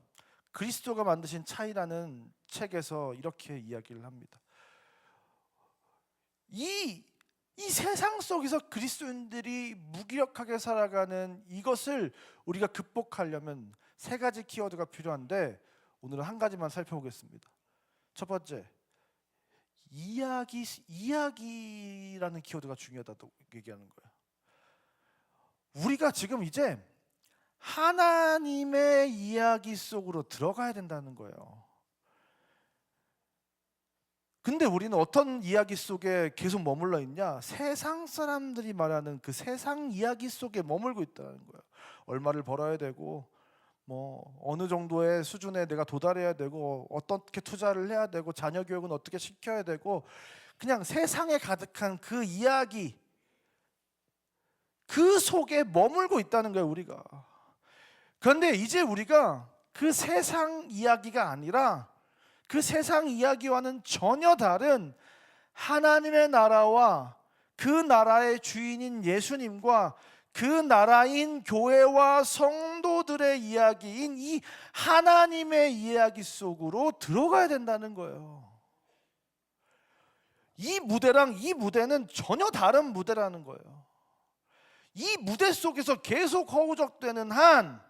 그리스도가 만드신 차이라는 책에서 이렇게 이야기를 합니다. 이 세상 속에서 그리스도인들이 무기력하게 살아가는 이것을 우리가 극복하려면 세 가지 키워드가 필요한데 오늘은 한 가지만 살펴보겠습니다. 첫 번째, 이야기라는 키워드가 중요하다고 얘기하는 거예요. 우리가 지금 이제 하나님의 이야기 속으로 들어가야 된다는 거예요. 근데 우리는 어떤 이야기 속에 계속 머물러 있냐? 세상 사람들이 말하는 그 세상 이야기 속에 머물고 있다는 거예요. 얼마를 벌어야 되고, 어느 정도의 수준에 내가 도달해야 되고, 어떻게 투자를 해야 되고, 자녀 교육은 어떻게 시켜야 되고, 그냥 세상에 가득한 그 이야기, 그 속에 머물고 있다는 거예요, 우리가. 그런데 이제 우리가 그 세상 이야기가 아니라 그 세상 이야기와는 전혀 다른 하나님의 나라와 그 나라의 주인인 예수님과 그 나라인 교회와 성도들의 이야기인 이 하나님의 이야기 속으로 들어가야 된다는 거예요. 이 무대랑 이 무대는 전혀 다른 무대라는 거예요. 이 무대 속에서 계속 허우적대는 한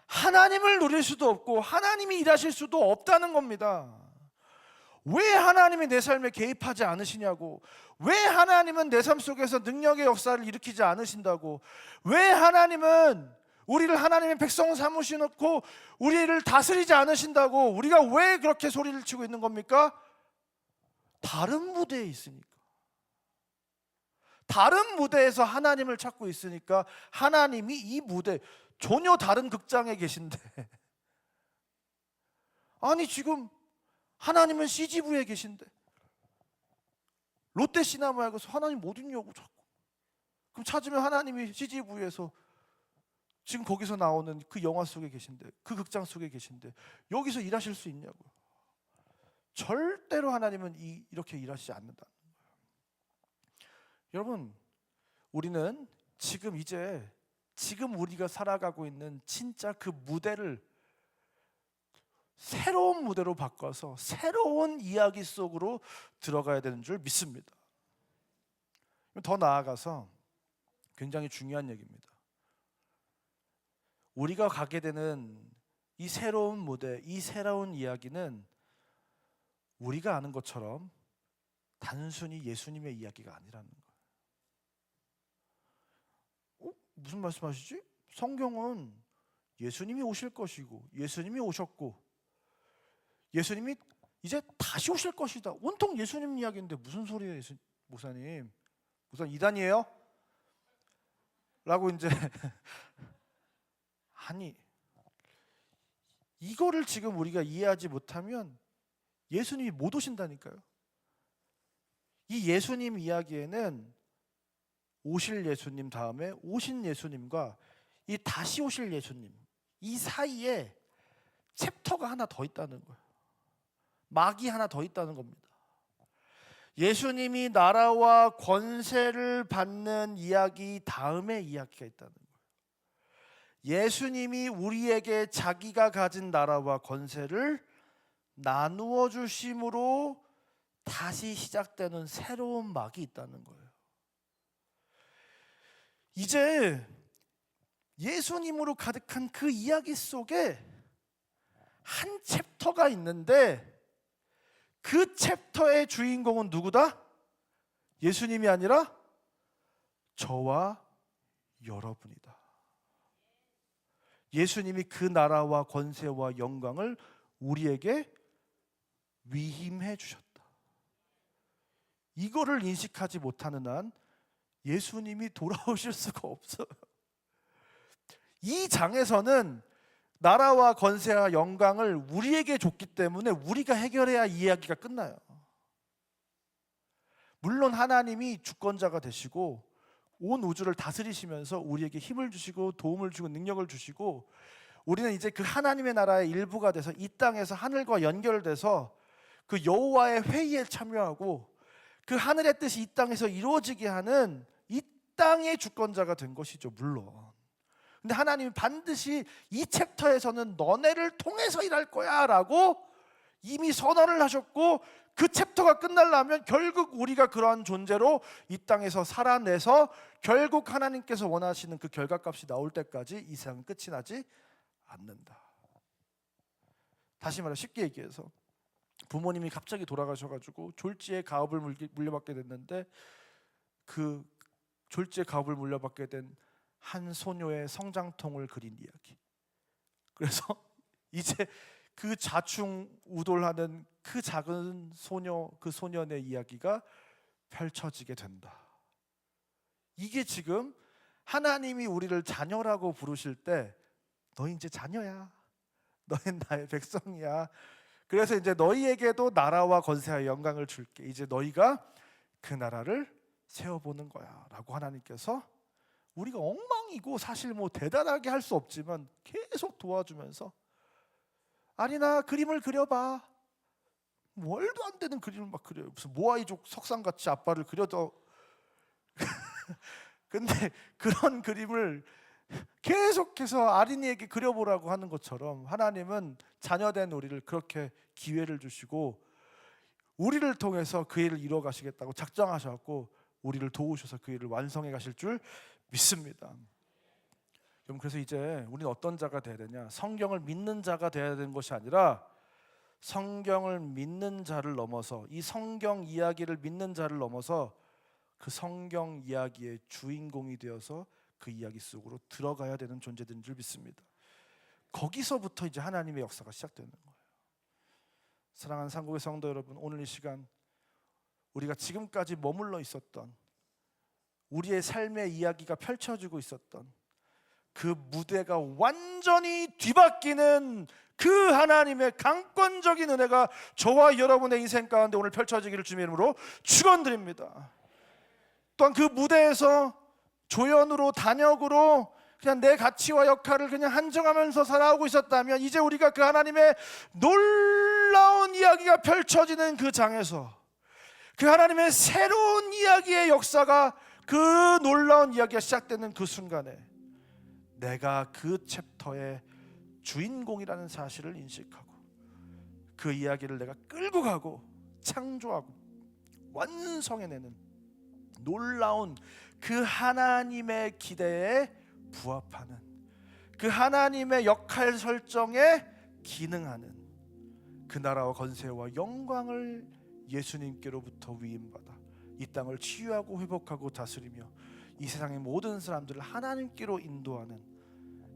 하나님을 누릴 수도 없고 하나님이 일하실 수도 없다는 겁니다. 왜 하나님이 내 삶에 개입하지 않으시냐고, 왜 하나님은 내 삶 속에서 능력의 역사를 일으키지 않으신다고, 왜 하나님은 우리를 하나님의 백성 삼으시놓고 우리를 다스리지 않으신다고, 우리가 왜 그렇게 소리를 치고 있는 겁니까? 다른 무대에 있으니까. 다른 무대에서 하나님을 찾고 있으니까 하나님이 이 무대, 전혀 다른 극장에 계신데, 아니 지금 하나님은 CGV에 계신데 롯데시네마에 가서 하나님 못 있냐고 자꾸. 그럼 찾으면 하나님이 CGV에서 지금 거기서 나오는 그 영화 속에 계신데, 그 극장 속에 계신데 여기서 일하실 수 있냐고요. 절대로 하나님은 이렇게 일하시지 않는다. 여러분, 우리는 지금 우리가 살아가고 있는 진짜 그 무대를 새로운 무대로 바꿔서 새로운 이야기 속으로 들어가야 되는 줄 믿습니다. 더 나아가서 굉장히 중요한 얘기입니다. 우리가 가게 되는 이 새로운 무대, 이 새로운 이야기는 우리가 아는 것처럼 단순히 예수님의 이야기가 아니라는 거예요. 무슨 말씀하시지? 성경은 예수님이 오실 것이고, 예수님이 오셨고, 예수님이 이제 다시 오실 것이다. 온통 예수님 이야기인데 무슨 소리예요, 목사님? 목사님 이단이에요? 라고 이제 아니, 이거를 지금 우리가 이해하지 못하면 예수님이 못 오신다니까요. 이 예수님 이야기에는 오실 예수님 다음에 오신 예수님과 이 다시 오실 예수님, 이 사이에 챕터가 하나 더 있다는 거예요. 막이 하나 더 있다는 겁니다. 예수님이 나라와 권세를 받는 이야기 다음에 이야기가 있다는 거예요. 예수님이 우리에게 자기가 가진 나라와 권세를 나누어 주심으로 다시 시작되는 새로운 막이 있다는 거예요. 이제 예수님으로 가득한 그 이야기 속에 한 챕터가 있는데, 그 챕터의 주인공은 누구다? 예수님이 아니라 저와 여러분이다. 예수님이 그 나라와 권세와 영광을 우리에게 위임해 주셨다. 이거를 인식하지 못하는 한 예수님이 돌아오실 수가 없어요. 이 장에서는 나라와 권세와 영광을 우리에게 줬기 때문에 우리가 해결해야 이야기가 끝나요. 물론 하나님이 주권자가 되시고 온 우주를 다스리시면서 우리에게 힘을 주시고 도움을 주고 능력을 주시고, 우리는 이제 그 하나님의 나라의 일부가 돼서 이 땅에서 하늘과 연결돼서 그 여호와의 회의에 참여하고 그 하늘의 뜻이 이 땅에서 이루어지게 하는 이 땅의 주권자가 된 것이죠. 물론 근데 하나님이 반드시 이 챕터에서는 너네를 통해서 일할 거야 라고 이미 선언을 하셨고, 그 챕터가 끝나려면 결국 우리가 그러한 존재로 이 땅에서 살아내서 결국 하나님께서 원하시는 그 결과값이 나올 때까지 이 세상은 끝이 나지 않는다. 다시 말해 쉽게 얘기해서 부모님이 갑자기 돌아가셔가지고 졸지에 가업을 물려받게 됐는데, 그 졸지에 가업을 물려받게 된 한 소녀의 성장통을 그린 이야기. 그래서 이제 그 자충우돌하는 그 작은 소녀, 그 소년의 이야기가 펼쳐지게 된다. 이게 지금 하나님이 우리를 자녀라고 부르실 때, 너 이제 자녀야, 너는 나의 백성이야, 그래서 이제 너희에게도 나라와 권세와 영광을 줄게, 이제 너희가 그 나라를 세워보는 거야 라고 하나님께서 우리가 엉망이고 사실 뭐 대단하게 할 수 없지만 계속 도와주면서, 아니 나 그림을 그려봐. 말도 안 되는 그림을 막 그려요. 무슨 모아이족 석상같이 아빠를 그려도 근데 그런 그림을 계속해서 아린이에게 그려보라고 하는 것처럼 하나님은 자녀된 우리를 그렇게 기회를 주시고 우리를 통해서 그 일을 이루어 가시겠다고 작정하셨고 우리를 도우셔서 그 일을 완성해 가실 줄 믿습니다. 여러분, 그래서 이제 우리는 어떤 자가 되어야 되냐? 성경을 믿는 자가 되어야 되는 것이 아니라 성경을 믿는 자를 넘어서, 이 성경 이야기를 믿는 자를 넘어서 그 성경 이야기의 주인공이 되어서 그 이야기 속으로 들어가야 되는 존재들인 줄 믿습니다. 거기서부터 이제 하나님의 역사가 시작되는 거예요. 사랑하는 상국의 성도 여러분, 오늘 이 시간 우리가 지금까지 머물러 있었던, 우리의 삶의 이야기가 펼쳐지고 있었던 그 무대가 완전히 뒤바뀌는 그 하나님의 강권적인 은혜가 저와 여러분의 인생 가운데 오늘 펼쳐지기를 주님의 이름으로 축원드립니다. 또한 그 무대에서 조연으로 단역으로 그냥 내 가치와 역할을 그냥 한정하면서 살아오고 있었다면, 이제 우리가 그 하나님의 놀라운 이야기가 펼쳐지는 그 장에서, 그 하나님의 새로운 이야기의 역사가, 그 놀라운 이야기가 시작되는 그 순간에 내가 그 챕터의 주인공이라는 사실을 인식하고 그 이야기를 내가 끌고 가고 창조하고 완성해내는 놀라운 그 하나님의 기대에 부합하는, 그 하나님의 역할 설정에 기능하는 그 나라와 권세와 영광을 예수님께로부터 위임받아 이 땅을 치유하고 회복하고 다스리며 이 세상의 모든 사람들을 하나님께로 인도하는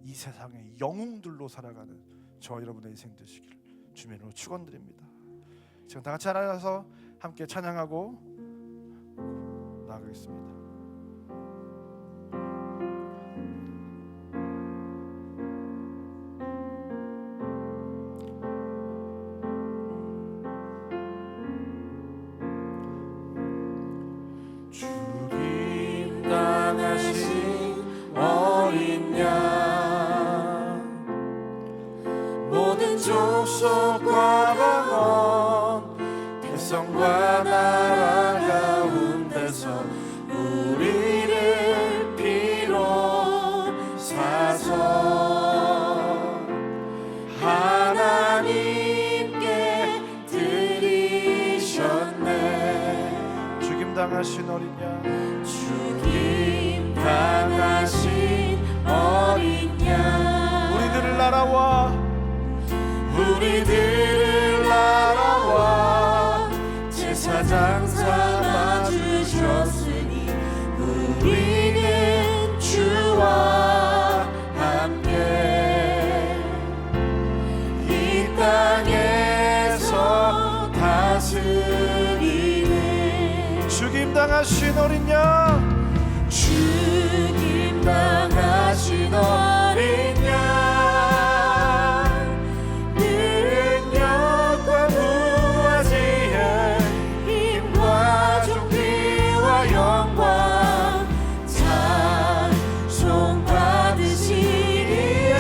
이 세상의 영웅들로 살아가는 저와 여러분의 인생 되시기를 주님의 이름으로 축원드립니다. 지금 다 같이 하나여서 함께 찬양하고 나아가겠습니다. 주님 당하신 어린 양, 모든 족속과 방언 백성과 나라 가운데서 우리를 피로 사서 하나님께 드리셨네. 죽임 당하신 어린 양, 죽임 당하신 어린 양, 우리들을 날아와 제사장 삼아 주셨으니 우리는 주와 함께 이 땅에서 다스리네. 죽임 당하신 어린 양, 죽임 당하신 어린 양, 능력과 무아지에 힘과 존귀와 영광 찬송 받으시리에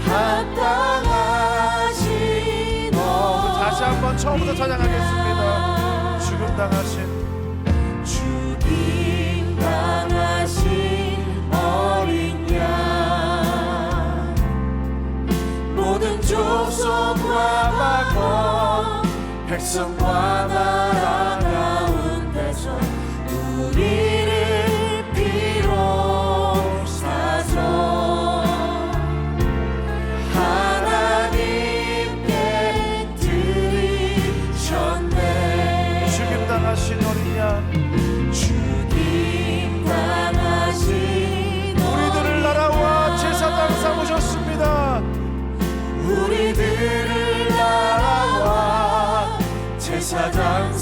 합당하신 다시 한번 처음부터 찬양하겠습니다. 죽임 당하신 어린 양, 모든 족속과 막원 백성과 나라 가운데서 우리를 피로 사서 하나님께 드리셨네. 죽임 당하신 어린 양, 죽임 당하신 우리들을 날아와 제사장 삼으셨습니다. 우리들을 날아와 제사장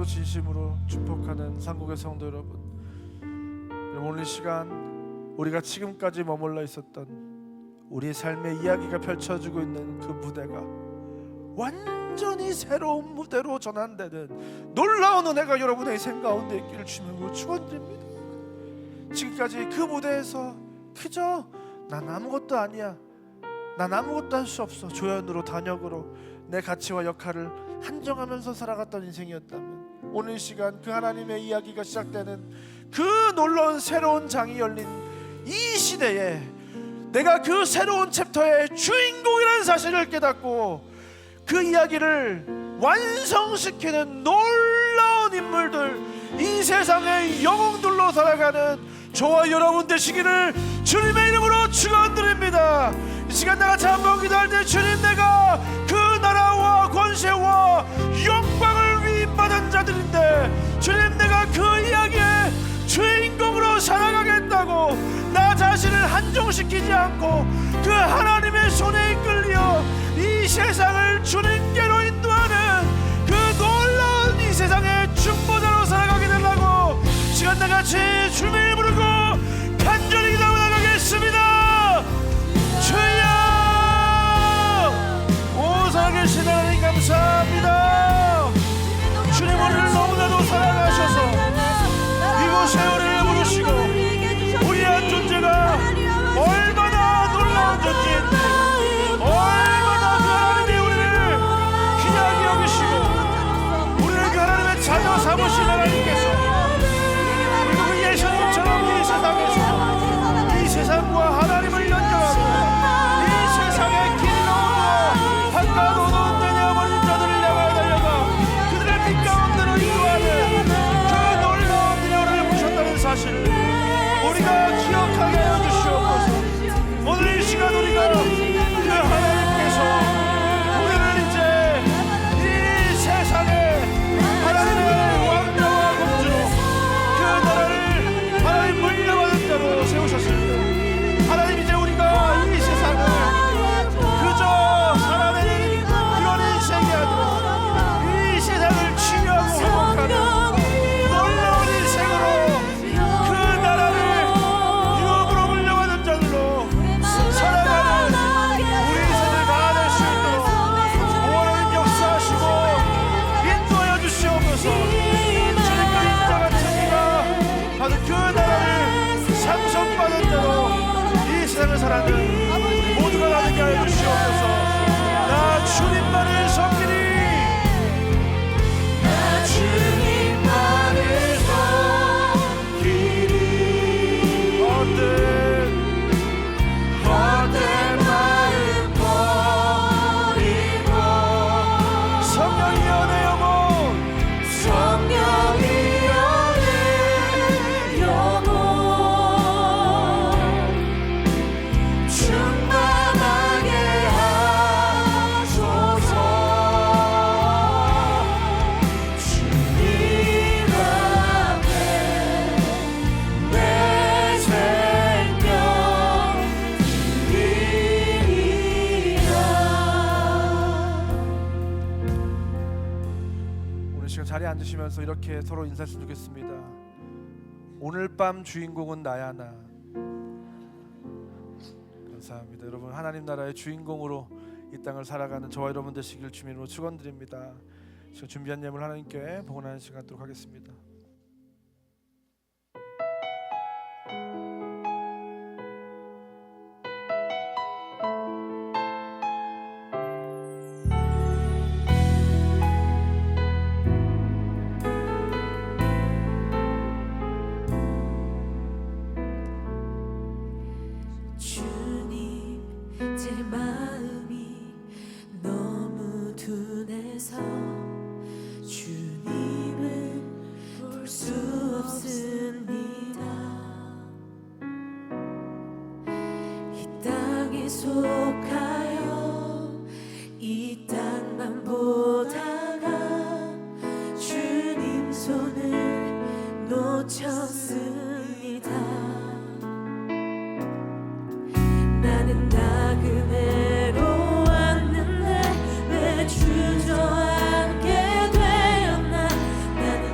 진심으로 축복하는 상국의 성도 여러분, 오늘 이 시간 우리가 지금까지 머물러 있었던 우리의 삶의 이야기가 펼쳐지고 있는 그 무대가 완전히 새로운 무대로 전환되는 놀라운 은혜가 여러분의 인생 가운데 있기를 주님으로 축원드립니다. 지금까지 그 무대에서 그저 난 아무것도 아니야, 난 아무것도 할 수 없어, 조연으로 단역으로 내 가치와 역할을 한정하면서 살아갔던 인생이었다면, 오늘 이 시간 그 하나님의 이야기가 시작되는 그 놀라운 새로운 장이 열린 이 시대에 내가 그 새로운 챕터의 주인공이라는 사실을 깨닫고 그 이야기를 완성시키는 놀라운 인물들, 이 세상의 영웅들로 살아가는 저와 여러분 되시기를 주님의 이름으로 축원드립니다. 이 시간 나같이 한번 기도할 때, 주님, 내가 그 나라와 권세와 영광을 위임받은 자들인데 주님, 내가 그 이야기의 주인공으로 살아가겠다고 나 자신을 한정시키지 않고 그 하나님의 손에 이끌려 이 세상을 주님께로 인도하는 그 놀라운 이 세상의 중보자로 살아가게 되려고 시간 나같이 주님을 부르고 간절히 기도하고 나가겠습니다. 주여, 오 살아계신 하나님 감사합니다. 주님, 오늘 너무나도 사랑하셔서 이곳에 우리를 부르시고 우리의 한 존재가 얼마나 놀라운 존재인지, 얼마나 그 하나님이 우리를 귀하게 여기시고 우리를 그 하나님의 자녀 삼으신 하나님께서 그리고 그 예수님처럼 이 세상에서 이 세상과 하나님을 연결하고 이 세상의 길로 한가로 어두운 데에 어머니 자들을 향하여 달려가 그들의 빛 가운데로 인도하는 그 놀라운 은혜를 보셨다는 사실을 우리가 기억하게 하여 주시옵소서. 오늘 이 시간 우리가 그 하나님께서 우리를 이제 이 세상에 하나님의 왕자와 공주로 그 나라를 하나님 물려받은 자로 세우셨을 때, 하나님 이제 우리가 이 세상을 그저 살아내는 그런 인생이 아니라 이 세상을 치유하고 회복하는 놀라운 인생으로 그 나라를 유업으로 물려받은 자들로 살아가는 우리 인생을 나아낼 수 있도록 오월은 역사하시고 인도하여 주시옵소서. 주님과 인자같은 이가 받은 그 나라를 상속받은 자로 이 세상을 살아가는 우리 모두가 나되게 하여 주시옵소서. 나 주님만을 섬기리, 나 주님만을 섬기리. 헛된 마음 버리고 성령이여 내 영혼, 성령이여 내 영혼 충만하게 하소서. 주님 앞에 내 생명 드리리라. 오늘 시간 자리에 앉으시면서 이렇게 서로 인사했으면 좋겠습니다. 오늘 밤 주인공은 나야 나. 감사합니다. 여러분, 하나님 나라의 주인공으로 이 땅을 살아가는 저와 여러분 되시길 주님으로 축원드립니다. 지금 준비한 예물 하나님께 봉헌하는 시간 갖도록 하겠습니다. 주님, 제 마음이 너무 둔해서 주님을 볼 수 없습니다. 이 땅에 속하여 이 땅만 보다가 주님 손을 놓쳤습니다. 나는 나그네로 왔는데 왜 주저앉게 되었나. 나는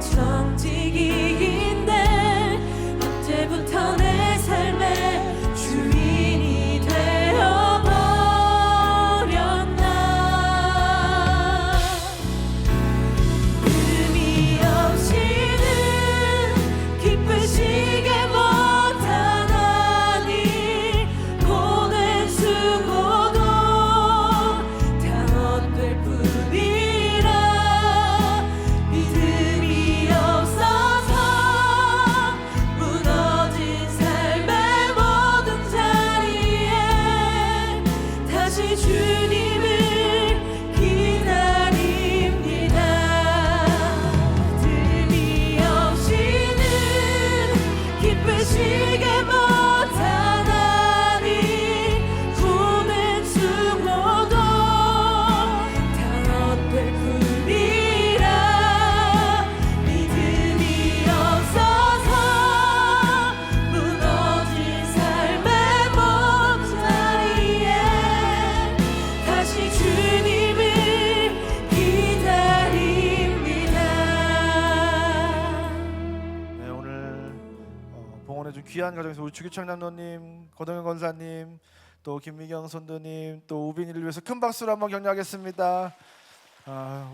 귀한 가정에서 우리 주기창 남로님, 고동현 권사님, 또 김미경 선도님, 또 우빈이를 위해서 큰 박수로 한번 격려하겠습니다.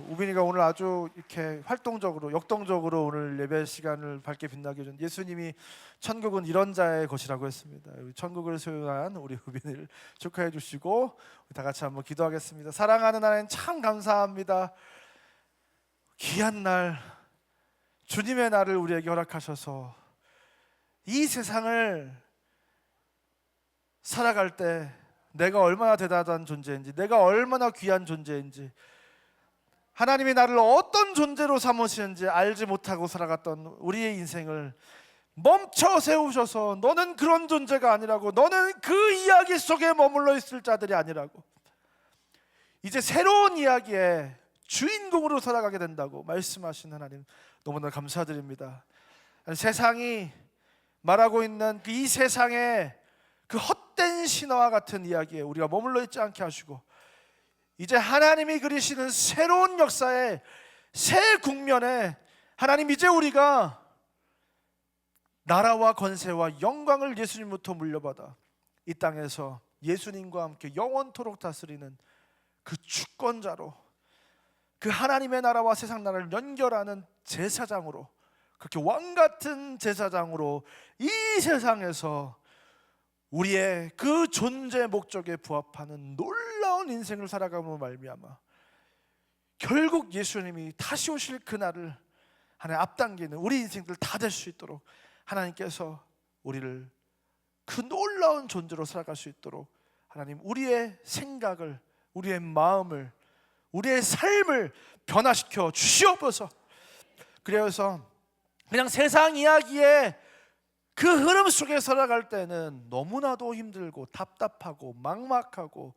우빈이가 오늘 아주 이렇게 활동적으로 역동적으로 오늘 예배 시간을 밝게 빛나게 해준 예수님이 천국은 이런 자의 것이라고 했습니다. 천국을 소유한 우리 우빈이를 축하해 주시고 다 같이 한번 기도하겠습니다. 사랑하는 하나님 참 감사합니다. 귀한 날 주님의 날을 우리에게 허락하셔서 이 세상을 살아갈 때 내가 얼마나 대단한 존재인지, 내가 얼마나 귀한 존재인지, 하나님이 나를 어떤 존재로 삼으시는지 알지 못하고 살아갔던 우리의 인생을 멈춰 세우셔서 너는 그런 존재가 아니라고, 너는 그 이야기 속에 머물러 있을 자들이 아니라고, 이제 새로운 이야기의 주인공으로 살아가게 된다고 말씀하신 하나님 너무나 감사드립니다. 세상이 말하고 있는 이 세상의 그 헛된 신화와 같은 이야기에 우리가 머물러 있지 않게 하시고, 이제 하나님이 그리시는 새로운 역사의 새 국면에 하나님, 이제 우리가 나라와 권세와 영광을 예수님부터 물려받아 이 땅에서 예수님과 함께 영원토록 다스리는 그 주권자로, 그 하나님의 나라와 세상 나라를 연결하는 제사장으로, 그렇게 왕같은 제사장으로 이 세상에서 우리의 그 존재 목적에 부합하는 놀라운 인생을 살아감으로 말미암아 결국 예수님이 다시 오실 그날을 하나님 앞당기는 우리 인생들 다 될 수 있도록 하나님께서 우리를 그 놀라운 존재로 살아갈 수 있도록 하나님 우리의 생각을, 우리의 마음을, 우리의 삶을 변화시켜 주시옵소서. 그래서 그냥 세상 이야기에 그 흐름 속에 살아갈 때는 너무나도 힘들고 답답하고 막막하고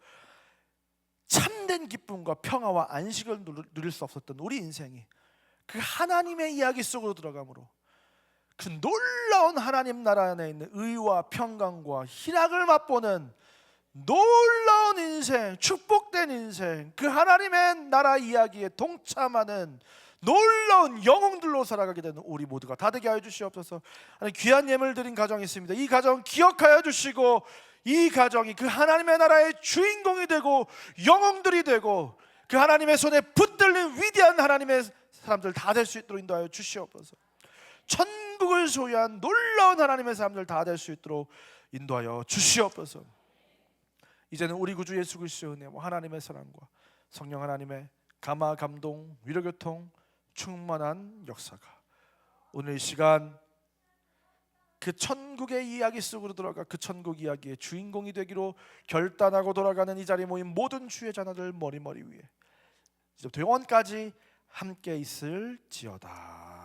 참된 기쁨과 평화와 안식을 누릴 수 없었던 우리 인생이 그 하나님의 이야기 속으로 들어가므로 그 놀라운 하나님 나라 안에 있는 의와 평강과 희락을 맛보는 놀라운 인생, 축복된 인생, 그 하나님의 나라 이야기에 동참하는 놀라운 영웅들로 살아가게 되는 우리 모두가 다 되게 하여 주시옵소서. 귀한 예물 드린 가정이 있습니다. 이 가정 기억하여 주시고, 이 가정이 그 하나님의 나라의 주인공이 되고 영웅들이 되고 그 하나님의 손에 붙들린 위대한 하나님의 사람들 다 될 수 있도록 인도하여 주시옵소서. 천국을 소유한 놀라운 하나님의 사람들 다 될 수 있도록 인도하여 주시옵소서. 이제는 우리 구주 예수 그리스도의 은혜와 하나님의 사랑과 성령 하나님의 감화, 감동, 위로교통 충만한 역사가 오늘 이 시간 그 천국의 이야기 속으로 들어가 그 천국 이야기의 주인공이 되기로 결단하고 돌아가는 이 자리에 모인 모든 주의 자녀들 머리 위에 이제부터 영원까지 함께 있을지어다.